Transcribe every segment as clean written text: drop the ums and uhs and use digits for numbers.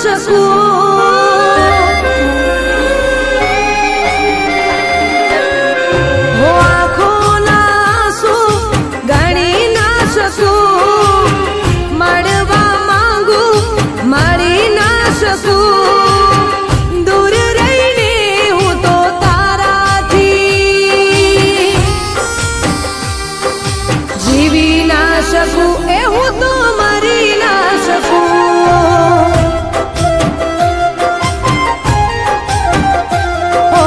શકું, હો આંખોના આંસુ ગણી ના શકું, મળવા માંગુ મળી ના શકું, દૂર રહીને હું તો તારાથી જીવી ના શકું, એ હું તો મરી ના શકું, ઓ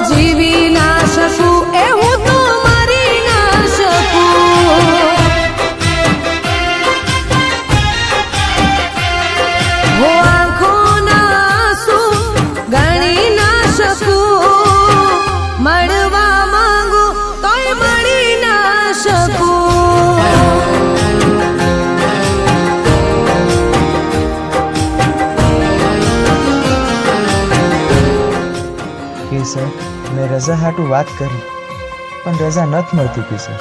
જીવી ના શકું, એ હું તો મરી ના શકું, હો આંખોના આંસુ ગણી ના શકું, મળવા માંગુ તોય મળી ના શકું. કેસર, મેં રજા હાટું વાત કરી પણ રજા નથી મળતી કેસર.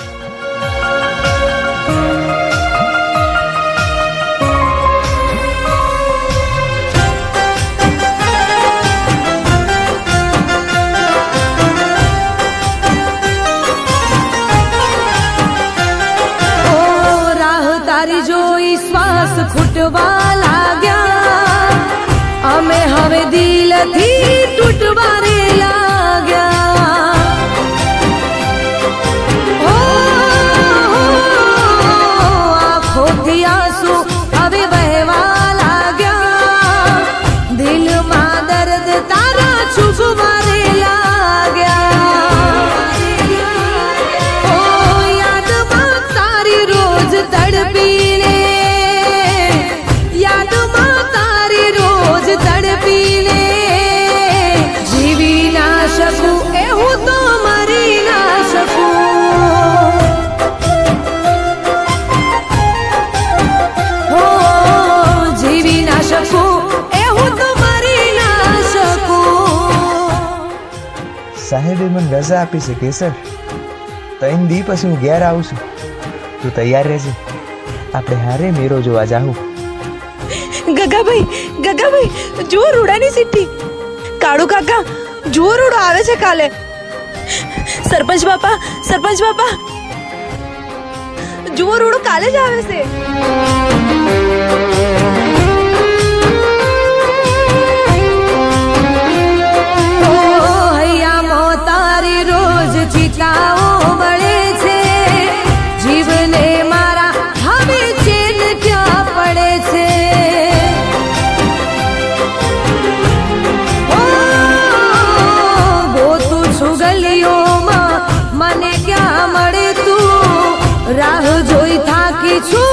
ઓ રાહ તારી જોઈ શ્વાસ ખૂટવા લાગ્યા, અમે હવે દિલથી તૂટવા રે લાગ્યા, ઓ આંખોથી આંસુ હવે વહેવા લાગ્યા, દિલમાં દર્દ તારા છુપવા રે લાગ્યા, ઓ યાદમાં તારી રોજ તડપીને, યાદમાં તારી રોજ તડપીને જીવી ના શકું, એ હું તો મરી ના શકું, હો જીવી ના શકું, એ હું તો મરી ના શકું. સાહેબે મને રજા આપી છે કેસર. 3 દી પછી હું ઘેર આવું છું. તું તૈયાર રહેજે, આપણે હારે મેરો જોવા જાહું. ગગાભાઈ જુઓ રૂડાની સિટ્ટી. કાળુ કાકા જુઓ રૂડો આવે છે કાલે. સરપંચ બાપા જુઓ રૂડો કાલે જ આવે છે. ઓ હૈયામાં તારી રોજ ચિતાઓ બળે છે, જીવને મારા હવે ચેન ક્યાં પડે છે, ઓ ગોતું છું ગલીઓમાં મને ક્યાં મળે તું, રાહ જોઈ થાકી છું